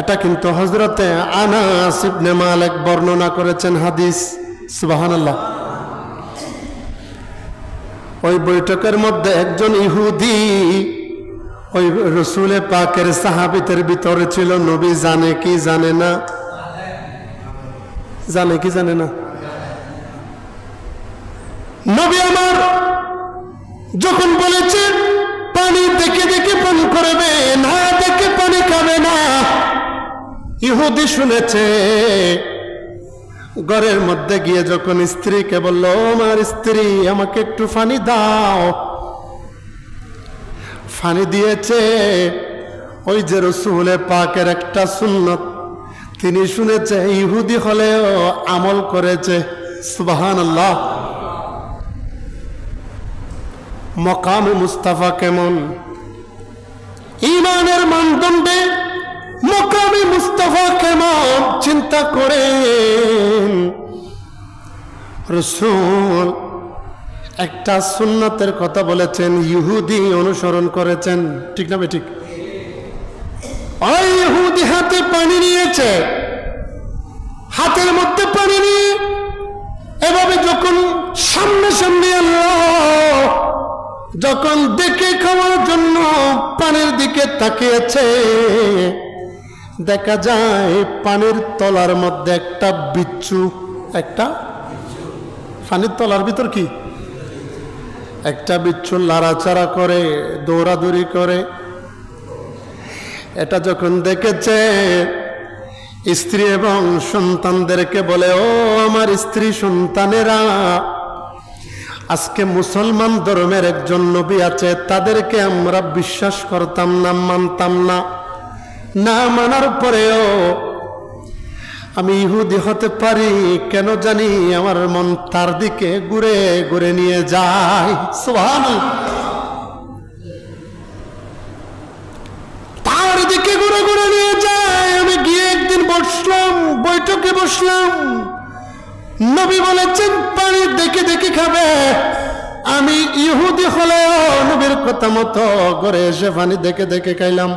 এটা কিন্তু হযরতে আনাস ইবনে মালিক বর্ণনা করেছেন হাদিস। সুবহানাল্লাহ। ওই বৈঠকের মধ্যে একজন ইহুদি ওই রাসূল পাকের সাহাবীদের ভিতরে ছিল। নবী জানে কি জানে না? জানে কি জানে না? নবী আমার যখন বলেছে পানি দেখে দেখে পান করবে, না দেখে পানি খাবে না, ইহুদি শুনেছে। ঘরের মধ্যে গিয়ে যখন স্ত্রীকে বলল, আমার স্ত্রী আমাকে একটু পানি দাও, পানি দিয়েছে। ওই যে রাসূল পাকের একটা সুন্নত তিনি শুনেছে, ইহুদি হলেও আমল করেছে। সুবহানাল্লাহ। মকামে মুস্তাফা কেমন, ঈমানের মানদণ্ডে মকামে মুস্তাফা কেমন চিন্তা করেন। রাসূল একটা সুন্নতের কথা বলেছেন, ইহুদি অনুসরণ করেছেন। ঠিক না ঠিক? ওই ইহুদি হাতে পানি নিয়েছে, হাতের মধ্যে পানি নিয়ে এভাবে যখন সামনে সামনে আল্লাহ যখন দেখে খাওয়ার জন্য পানির দিকে তাকিয়েছে, দেখা যায় পানির তলার মধ্যে একটা বিচ্ছু, একটা পানির তলার ভিতর কি একটা বিচ্ছু লাড়াচাড়া করে, দৌড়াদৌড়ি করে। এটা যখন দেখেছে, স্ত্রী এবং সন্তানদেরকে বলে, ও আমার স্ত্রী সন্তানেরা, আজকে মুসলমান ধর্মের একজন নবী আছে, তাদেরকে আমরা বিশ্বাস করতাম না, মানতাম না। না মানার পরেও আমি ইহুদি হতে পারি, কেন জানি আমার মন তার দিকে ঘুরে ঘুরে নিয়ে যায়। সুবহানাল্লাহ। তার দিকে ঘুরে ঘুরে নিয়ে যায়। আমি গিয়ে একদিন বসলাম, বৈঠকে বসলাম, নবী বলেছেন পানি দেখে দেখে খাবে। আমি ইহুদি হলেও নবীর কথা মতো ঘরে এসে পানি দেখে দেখে খাইলাম।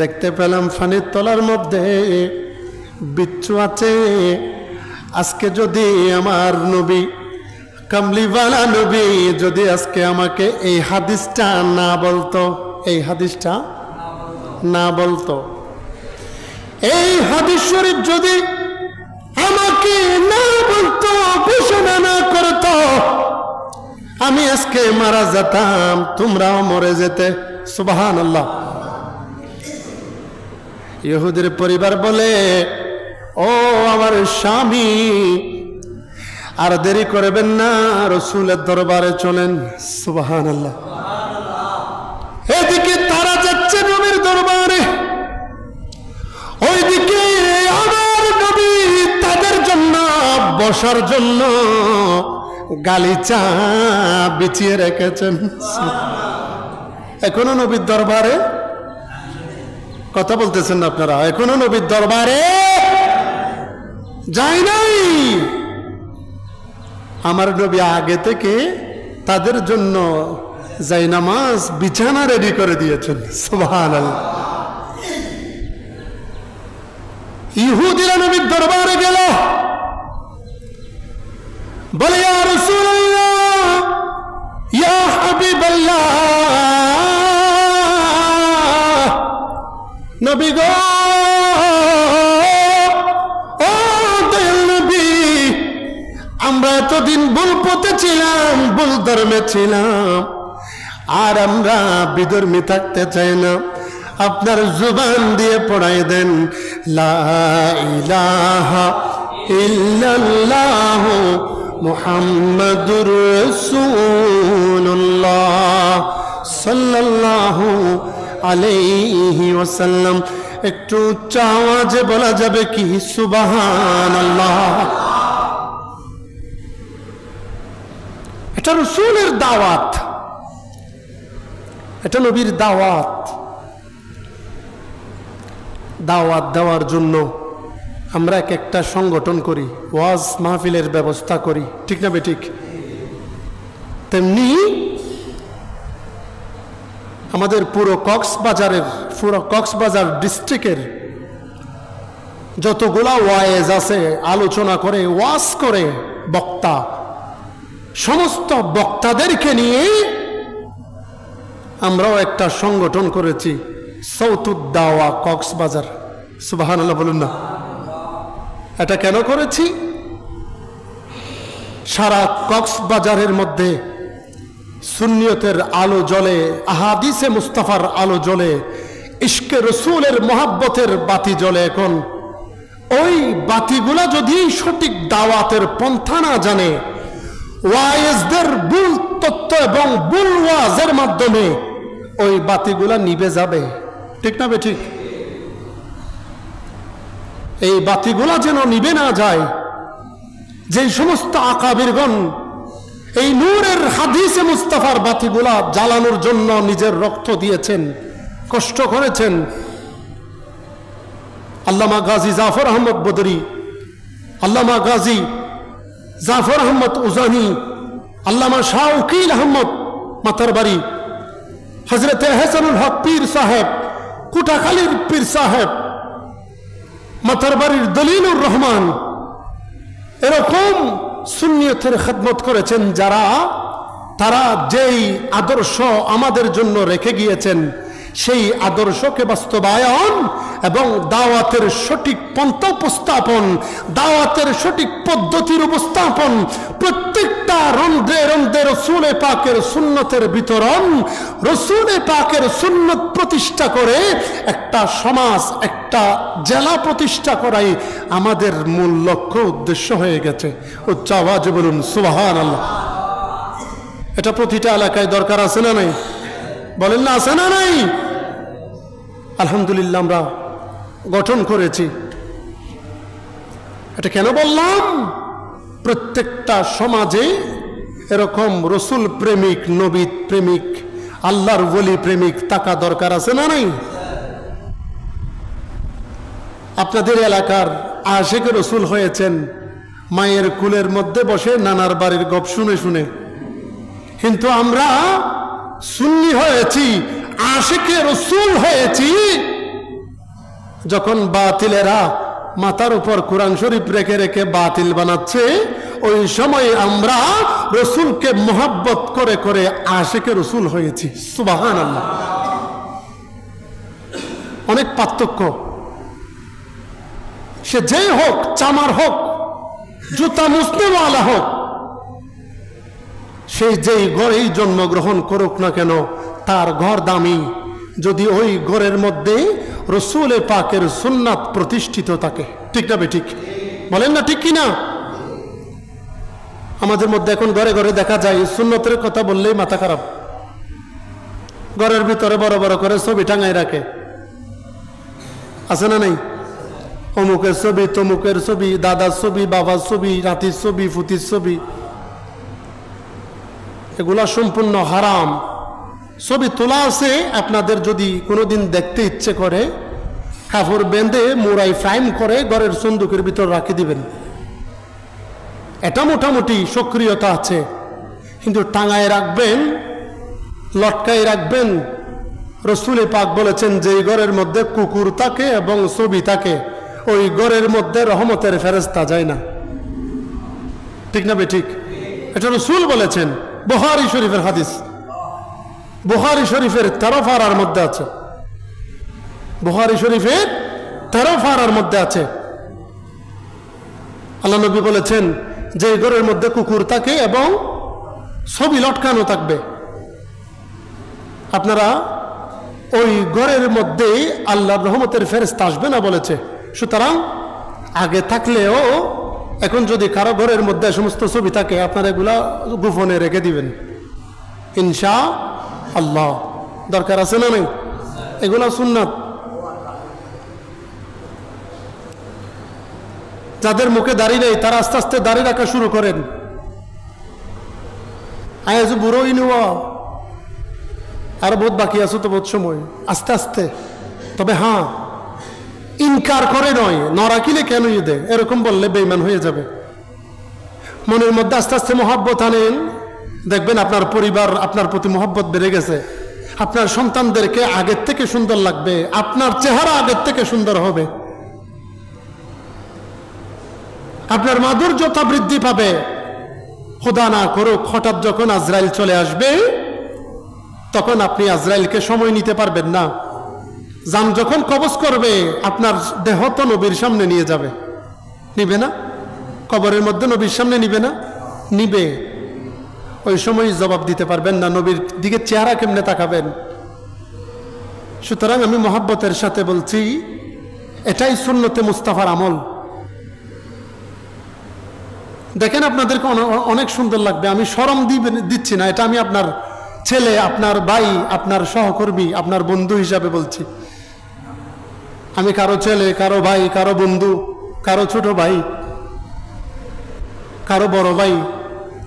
দেখতে পেলাম পানির তলার মধ্যে বিচ্ছু আছে। আজকে যদি আমার নবী, কামলিওয়ালা নবী, যদি আজকে আমাকে এই হাদিসটা না বলতো, এই হাদিসটা না বলতো, এই হাদিস শরীফ যদি আমাকে না বলতো, ঘোষণা না করতো, আমি আজকে মারা যেতাম, তোমরাও মরে যেতে। সুবহানাল্লাহ। ইহুদির পরিবার বলে, ও আমার স্বামী, আর দেরি করবেন না, রাসূলের দরবারে চলেন। সুবহানাল্লাহ। এদিকে তারা যাচ্ছে নবীর দরবারে, ওইদিকে আমার নবী তাদের জন্য বসার জন্য গালিচা বিছিয়ে রেখেছেন। এখনো নবীর দরবারে কথা বলতেছেন না আপনারা? এখনো নবীর দরবারে যাই নাই। আমার নবী আগে থেকে তাদের জন্য জায়নামাজ বিছানা রেডি করে দিয়েছেন। সুবহানাল্লাহ। ইহুদিরা নবীর দরবারে গেল, বলে, ইয়া রাসূলুল্লাহ, ইয়া হাবিবাল্লাহ, নবী গো, ও দয়াল নবী, আমরা এতদিন ভুল পথে ছিলাম, ভুল ধর্মে ছিলাম, আর আমরা বিধর্মী থাকতে চাই না। আপনার জুবান দিয়ে পড়াই দেন, লা ইলাহা ইল্লাল্লাহ মুহাম্মাদুর রাসূলুল্লাহ সাল্লাল্লাহু আলাইহি ওয়াসাল্লাম। একটু উচ্চ আওয়াজে বলা যাবে কি সুবহানাল্লাহ? এটা রাসূলের দাওয়াত, এটা নবীর দাওয়াত। দাওয়াত দেওয়ার জন্য আমরা এক একটা সংগঠন করি, ওয়াজ মাহফিলের ব্যবস্থা করি, ঠিক না বেঠিক? তেমনি আমাদের পুরো কক্সবাজার ডিস্ট্রিক্টের যতগুলা ওয়াইজ আছে, আলোচনা করে, ওয়াজ করে বক্তা, সমস্ত বক্তাদেরকে নিয়ে আমরাও একটা সংগঠন করেছি, সৌতুদ্দাওয়া কক্সবাজার। সুবহানাল্লাহ বলুন না। এটা কেন করেছি? সারা কক্সবাজারের মধ্যে সুন্নিয়তের আলো জ্বলে, আহাদিসে মুস্তাফার আলো জ্বলে, ইশকে রসুলের মহাব্বতের বাতি জ্বলে। এখন ওই বাতিগুলা যদি সঠিক দাওয়াতের পন্থা না জানে, ওয়াইজদের ভুল তত্ত্ব এবং ভুল ওয়াজের মাধ্যমে ওই বাতিগুলা নিভে যাবে। ঠিক না ঠিক? এই বাতিগুলা যেন নিভে না যায়, যে সমস্ত আকাবিরগণ এই নূরের হাদিসে মুস্তাফার বাতিগুলা জ্বালানোর জন্য নিজের রক্ত দিয়েছেন, কষ্ট করেছেন। আল্লামা গাজী জাফর আহমদ বদরি, আল্লামা গাজী জাফর আহমদ উজানি, আল্লামা শাহ উকিল আহমদ মাতারবাড়ি, হজরত এহসানুল হক পীর সাহেব, কুটাখালীর পীর সাহেব, মাতারবাড়ির দলিলুর রহমান, এরকম সুন্নিয়তের খেদমত করেছেন তারা যেই আদর্শ আমাদের জন্য রেখে গিয়েছেন, সেই আদর্শকে বাস্তবায়ন এবং দাওয়াতের সঠিক পন্থা উপস্থাপন, দাওয়াতের সঠিক পদ্ধতির উপস্থাপন, প্রত্যেকটা রন্ধ্রে রন্ধ্রে রসুলে পাকের সুন্নতের বিতরণ, রসুলে পাকের সুন্নত প্রতিষ্ঠা করে একটা সমাজ, একটা জেলা প্রতিষ্ঠা করাই আমাদের মূল লক্ষ্য, উদ্দেশ্য হয়ে গেছে। উচ্চ আওয়াজে বলুন সুবহানাল্লাহ। এটা প্রতিটা এলাকায় দরকার আছে না নাই? বলেন না, আছে না নাই? আলহামদুলিল্লাহ আমরা গঠন করেছি। এটা কেন বললাম? প্রত্যেকটা সমাজে এরকম রসুল প্রেমিক, নবী প্রেমিক, আল্লাহর ওলি প্রেমিক থাকা দরকার আছে না নাই? আপনাদের এলাকার আশিকে রসুল হয়েছেন মায়ের কুলের মধ্যে বসে নানার বাড়ির গপ শুনে শুনে, কিন্তু আমরা সুন্নি হয়েছি, আশিকে রসুল হয়েছি যখন বাতিলেরা মাথার উপর কোরআন শরীফ রেখে রেখে বাতিল বানাচ্ছে, ওই সময় আমরা রসুলকে মোহাব্বত করে করে আশিকে রসুল হয়েছি। সুবহানাল্লাহ। অনেক পার্থক্য। সে যেই হোক, চামার হোক, জুতা মুসলিমওয়ালা হোক, সে যেই ঘরেই জন্মগ্রহণ করুক না কেন, তার ঘর দামি যদি ওই ঘরের মধ্যে রসুলে পাকের সুন্নাত প্রতিষ্ঠিত থাকে। ঠিক না ঠিক? বলেন না ঠিক কিনা? আমাদের মধ্যে এখন ঘরে ঘরে দেখা যায় সুন্নতের কথা বললেই মাথা খারাপ। ঘরের ভিতরে বড় বড় করে ছবি টাঙায় রাখে, আছে না নাই? অমুকের ছবি, তমুকের ছবি, দাদার ছবি, বাবার ছবি, নাতির ছবি, ফুতির ছবি, এগুলা সম্পূর্ণ হারাম। ছবি তোলা আছে, আপনাদের যদি কোনোদিন দেখতে ইচ্ছে করে কাপড় বেঁধে মোড়াই ফ্রাইম করে ঘরের সন্দুকের ভিতর রাখি দিবেন। এটা মোটামুটি সক্রিয়তা আছে, কিন্তু টাঙায় রাখবেন, লটকায় রাখবেন। রসুলে পাক বলেছেন যে ঘরের মধ্যে কুকুর থাকে এবং ছবি থাকে, ওই ঘরের মধ্যে রহমতের ফেরেশতা যায় না। ঠিক না ঠিক? এটা রসুল বলেছেন। বুখারী শরীফের হাদিস, বুখারী শরীফের 13 পারার মধ্যে আছে। বুখারী শরীফের 13 পারার মধ্যে আছে। আল্লাহ নবী বলেছেন যে ঘরের মধ্যে কুকুর থাকে এবং ছবি লটকানো থাকবে, আপনারা ওই ঘরের মধ্যে আল্লাহর রহমতের ফেরেশতা আসবে না বলেছে। সুতরাং আগে থাকলেও এখন যদি কারো ঘরের মধ্যে সমস্ত ছবি থাকে, আপনারা এগুলা গোপনে রেখে দিবেন ইনশাআল্লাহ। দরকার আছে না নাই? এগুলা সুন্নাত। যাদের মুখে দাড়ি নেই তারা আস্তে আস্তে দাড়ি রাখা শুরু করেন। আজ বুড়ো ইনুয়া, আর বহুত বাকি আছে তো, বহুত সময়, আস্তে আস্তে। তবে হ্যাঁ, ইনকার করে নয়, না রাখিলে কেন দে এরকম বললে বেঈমান হয়ে যাবে। মনের মধ্যে আস্তে আস্তে মহব্বত আনেন, দেখবেন আপনার পরিবার আপনার প্রতি মহব্বত বেড়ে গেছে। আপনার সন্তানদেরকে আগের থেকে সুন্দর লাগবে, আপনার চেহারা আগের থেকে সুন্দর হবে, আপনার মাধুর্যতা বৃদ্ধি পাবে। খোদা না করুক হঠাৎ যখন আজরাইল চলে আসবে, তখন আপনি আজরাইলকে সময় নিতে পারবেন না। জান যখন কবজ করবে, আপনার দেহ তো নবীর সামনে নিয়ে যাবে, নিবে না? কবরের মধ্যে নবীর সামনে নিবে না? নিবে। ওই সময় জবাব দিতে পারবেন না, নবীর দিকে চেহারা কেমনে তাকাবেন? সুতরাং আমি মহব্বতের সাথে বলছি, এটাই সুন্নতে মুস্তাফার আমল। দেখেন আপনাদেরকে অনেক সুন্দর লাগবে, আমি শরম দিচ্ছি না, এটা আমি আপনার ছেলে, আপনার ভাই, আপনার সহকর্মী, আপনার বন্ধু হিসাবে বলছি। আমি কারো ছেলে, কারো ভাই, কারো বন্ধু, কারো ছোট ভাই, কারো বড় ভাই,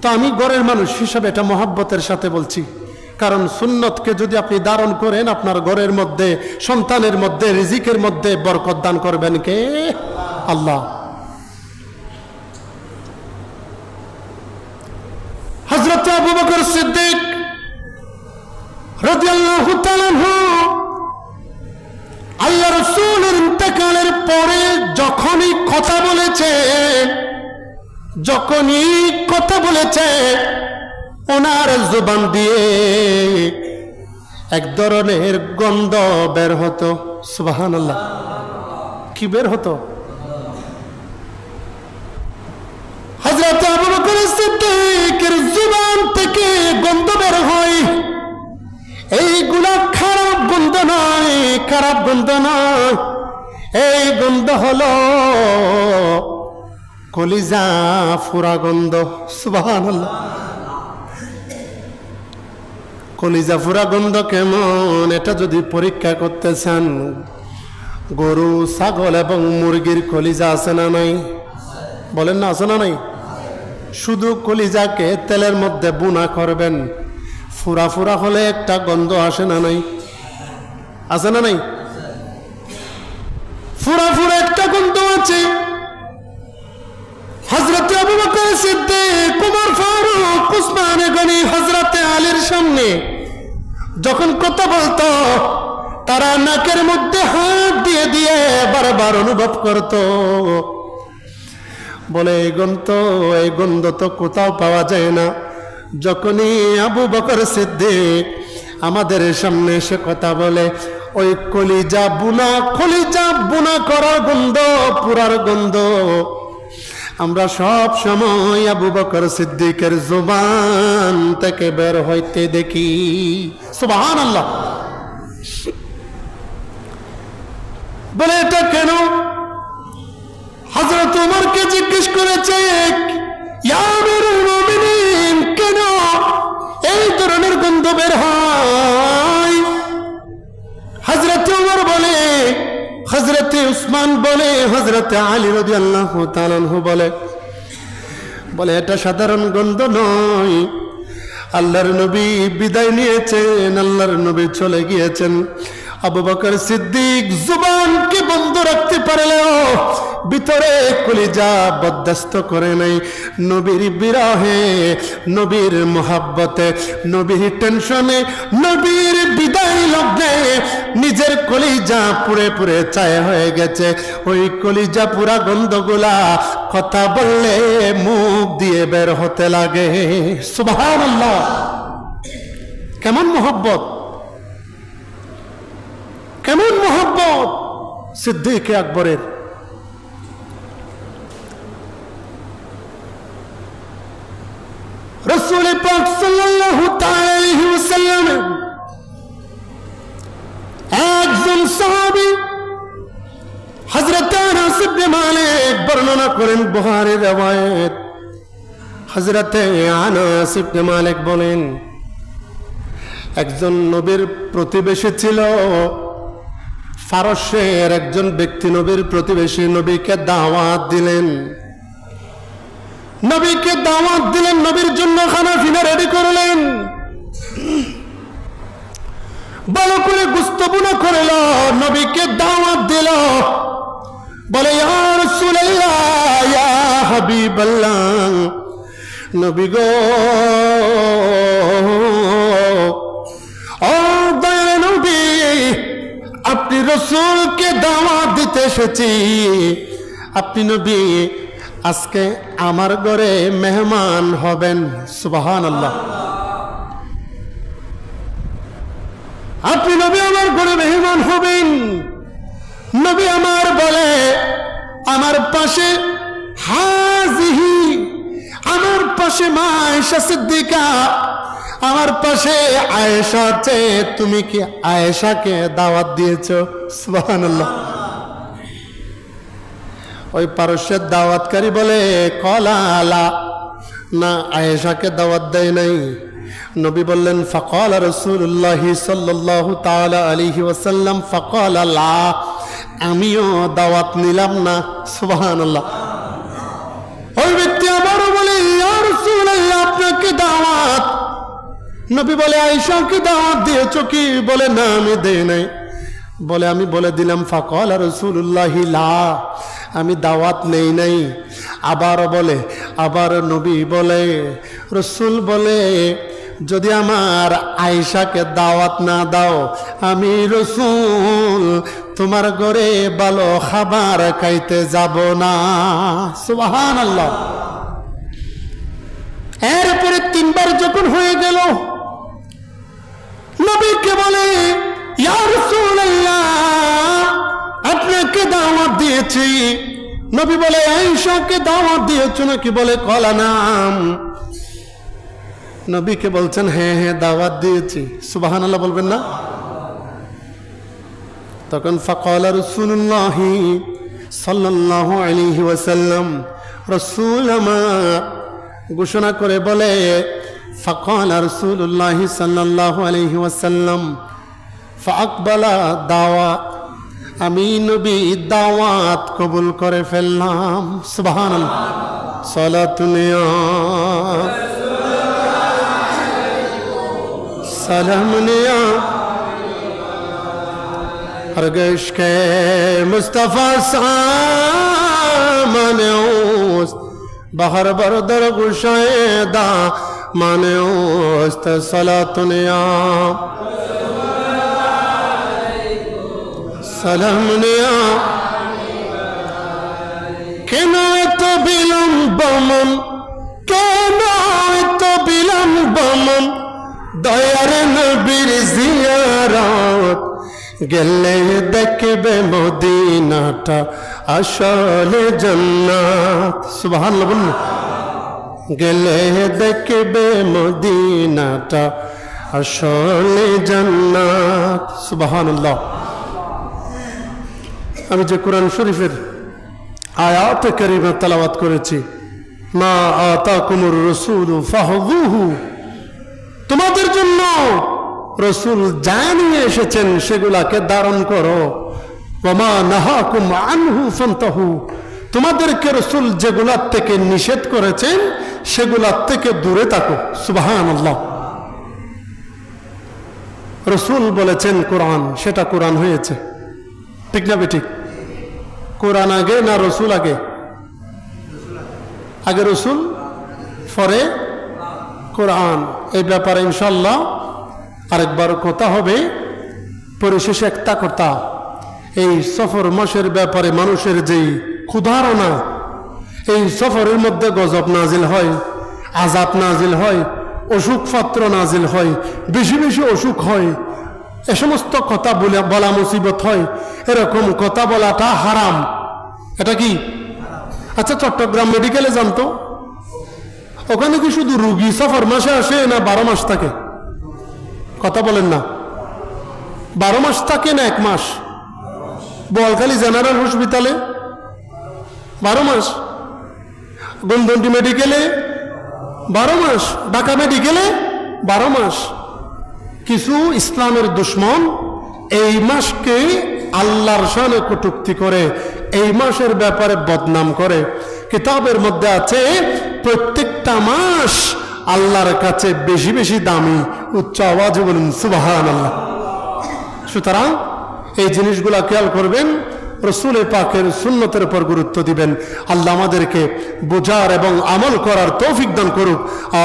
তো আমি ঘরের মানুষ হিসাবে এটা মহব্বতের সাথে বলছি। কারণ সুন্নতকে যদি আপনি ধারণ করেন, আপনার ঘরের মধ্যে, সন্তানের মধ্যে, রিজিকের মধ্যে বরকত দান করবেন কে? আল্লাহ। হযরত আবু বকর সিদ্দিক রাদিয়াল্লাহু তাআলা আনহু আল্লাহ রাসূলের ইন্তেকালের পরে যখনই কথা বলেছে, ওনার জবান দিয়ে এক ধরনের গন্ধ বের হতো। সুবহানাল্লাহ। কি বের হতো? হযরত আবু বকর সিদ্দিকের জবান থেকে গন্ধ বের হয়। এইগুলা খারাপ গন্ধ নয়, খারাপ গন্ধ নয়, এই গন্ধ হলো কলিজা ফুরা গন্ধ। সুবহানাল্লাহ। কলিজা ফুরা গন্ধ কেমন, এটা যদি পরীক্ষা করতে চান, গরু, ছাগল এবং মুরগির কলিজা আছে না নাই? বলেন না, আছে না নাই? শুধু কলিজাকে তেলের মধ্যে বুনা করবেন, ফুরা ফুরা হলে একটা গন্ধ আসে না নাই? আছে না নাই? ফুরা ফুরা একটা গন্ধ আছে। হযরত আবু বকর সিদ্দিক, ওমর ফারুক, উসমান গনি, হযরত আলীর সামনে যখন কথা বলতো, তারা নাকের মধ্যে হাত দিয়ে দিয়ে বারবার অনুভব করত, বলে এই গন্ধ তো কোথাও পাওয়া যায় না। যখনই আবু বকর সিদ্দিক আমাদের সামনে এসে কথা বলে, ওই কলিজা বুনা করার গন্ধ, পুরার গন্ধ আমরা সব সময় আবু বকর সিদ্দিকের জবান থেকে বের হইতে দেখি। সুবহানাল্লাহ। বলে এটা কেন? হযরত ওমরকে জিজ্ঞেস করেছে, ইয়া আমিরুল মুমিনিন, কেন এই ধরনের গন্ধ বের হয়? হযরত ওমর বলে, হযরত উসমান বলে, হযরত আলী রাদিয়াল্লাহু তাআলা আনহু বলে এটা সাধারণ গন্ধ নয়। আল্লাহর নবী বিদায় নিয়েছেন, আল্লাহর নবী চলে গিয়েছেন। আবু বকর সিদ্দিক জুবানকে বন্ধ রাখতে পারলেও ভিতরে কলিজা বরদাস্ত করে নাই। নবীর বিরহে, নবীর মোহাব্বতে, নবীর টেনশনে, নবীর বিদায় লগ্নে নিজের কলিজা পুরে পুরে ছায়া হয়ে গেছে। ওই কলিজা পুরা গন্ধগুলা কথা বললে মুখ দিয়ে বের হতে লাগে। সুবহানাল্লাহ। কেমন মোহাব্বত, কেমন মোহাব্বত সিদ্দিক আকবরের। রাসূল পাক সাল্লাল্লাহু তাআলা আলাইহি ওয়াসাল্লাম একজন সাহাবী হযরত আনাস ইবনে মালিক বর্ণনা করেন, বুখারীর রওয়ায়াত। হযরত আনাস ইবনে মালিক বলেন, একজন নবীর প্রতিবেশী ছিল, ফারসের একজন ব্যক্তি নবীর প্রতিবেশী। নবীকে দাওয়াত দিলেন, নবীর জন্য খানা পিনা রেডি করলেন, ভালো করে গোশত বুনা করল, নবীকে দাওয়াত দিল। বলে ইয়া রাসূলুল্লাহ, ইয়া হাবিবাল্লাহ, নবী গো, ও রাসূলকে দাওয়াত দিতে এসেছি, আপনি নবী আজকে আমার ঘরে মেহমান হবেন। সুবহানাল্লাহ। আপনি নবী আমার ঘরে মেহমান হবেন। নবী আমার বলে, আমার পাশে হাজিহি, আমার পাশে মা আয়েশা সিদ্দিকা, আমার পাশে আয়েশা আছে, তুমি কি আয়েশাকে দাওয়াত দিয়েছো? সুবহানাল্লাহ। ওই পারস্যের দাওয়াতকারী বলে, কলা আলা, না আয়েশাকে দাওয়াত দেয় নাই। নবী বললেন, ফাকালা রাসূলুল্লাহ সাল্লাল্লাহু তাআলা আলাইহি ওয়াসাল্লাম, ফাকালা লা, আমিও দাওয়াত নিলাম না। সুবহানাল্লাহ। ওই ব্যক্তি আবারও বলে, ইয়া রাসূলুল্লাহ, আপনাকে দাওয়াত। নবী বলে, আয়েশাকে দাওয়াত দিয়েছো কি? বলে, না আমি দেই নাই। বলে, আমি বলে দিলাম। ফাকালা রাসূলুল্লাহ লা, আমি দাওয়াত নেই নাই। আবারও বলে, আবার নবী বলে, রাসূল বলে, যদি আমার আয়েশাকে দাওয়াত না দাও, আমি রাসূল তোমার ঘরে ভালো খাবার খাইতে যাব না। সুবহানাল্লাহ। এরপরে তিনবার যখন হয়ে গেল, নবীকে বলে, ইয়া রাসূলুল্লাহ, আপনাকে দাওয়াত দিয়েছি। নবী বলে, আয়েশাকে দাওয়াত দিয়েছো নাকি? বলে, কলা নাম। নবীকে বলছেন, হ্যাঁ হ্যাঁ দাওয়াত দিয়েছি। সুবহানাল্লাহ বলবেন না? তখন ফাকালা রাসূলুল্লাহ সাল্লাল্লাহু আলাইহি ওয়াসাল্লাম, রাসূল আমার ঘোষণা করে বলে, ফাকালা রাসূলুল্লাহ সাল্লাল্লাহু আলাইহি ওয়াসাল্লাম, ফাআকবালা দাওয়া, আমি নবী দাওয়াত কবুল করে ফেললাম। সুবহানাল্লাহ। সালাতুন ইয়া সালামুন ইয়া হরগশ কে মুস্তাফা সামনে ওস্ত, বাহর বরদর গুশায়দা মানে ওস্ত। সালাতুন ইয়া সালামুন ইয়া। কেন এত বিলম্ব মন, কেন এত বিলম্ব মন, দয়ার নবীর জিয়ারত গেলে দেখবে মদিনাটা আসলে জান্নাত। সুবহানাল্লাহ বলুন। গেলে দেখবে মদিনাটা আসলে জান্নাত। সুবহানাল্লাহ। আমি যে কোরআন শরীফের আয়াত কারিমা তেলাওয়াত করেছি, মা আতাকুমুর রাসূলু ফাহুযুহু, তোমাদের জন্য রাসূল যা নিয়ে এসেছেন সেগুলাকে ধারণ করো। ওয়া মা নাহাকুম আনহু ফান্তাহু, তোমাদেরকে রাসূল যেগুলার থেকে নিষেধ করেছেন সেগুলার থেকে দূরে থাকো। সুবহানাল্লাহ। রাসূল বলেছেন কোরআন, সেটা কোরআন হয়েছে। ঠিক না বেঠিক? কোরআন আগে না রাসূল আগে? আগে রাসূল, পরে কোরআন। এই ব্যাপারে ইনশাআল্লাহ আরেকবার কথা হবে। পরিশেষে একটা কথা, এই সফর মাসের ব্যাপারে মানুষের যেই ক্ষুধারণা, এই সফরের মধ্যে গজব নাজিল হয়, আযাব নাজিল হয়, অসুখ পাত্র নাজিল হয়, বেশি বেশি অসুখ হয়, এ সমস্ত কথা বলা মুসিবত হয়। এরকম কথা বলাটা হারাম। এটা কি? আচ্ছা, চট্টগ্রাম মেডিকেলে জানতো, ওখানে কি শুধু রুগী সফর মাসে আসে না 12 মাস থাকে? কথা বলেন না। 12 মাস থাকে না 1 মাস? বোয়ালখালী জেনারেল হসপিটালে 12 মাস, গন্ধন্ডি মেডিকেলে 12 মাস, ঢাকা মেডিকেলে 12 মাস। কিছু ইসলামের দুশ্মন এই মাসকে আল্লাহর শানে কটূক্তি করে, এই মাসের ব্যাপারে বদনাম করে। কিতাবের মধ্যে আছে প্রত্যেকটা মাস আল্লাহর কাছে বেশি বেশি দামি। উচ্চ আওয়াজে বলুন সুবহানাল্লাহ। সুতরাং এই জিনিসগুলা খেয়াল করবেন, রসুল পাকের সুন্নতের উপর গুরুত্ব দিবেন। আল্লাহ আমাদেরকে বোঝার এবং আমল করার তৌফিক দান করুক।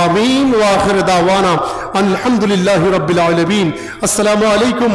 আমিন। ওয়া আখির দাওয়ানা আলহামদুলিল্লাহি রাব্বিল আলামিন। আসসালামু আলাইকুম।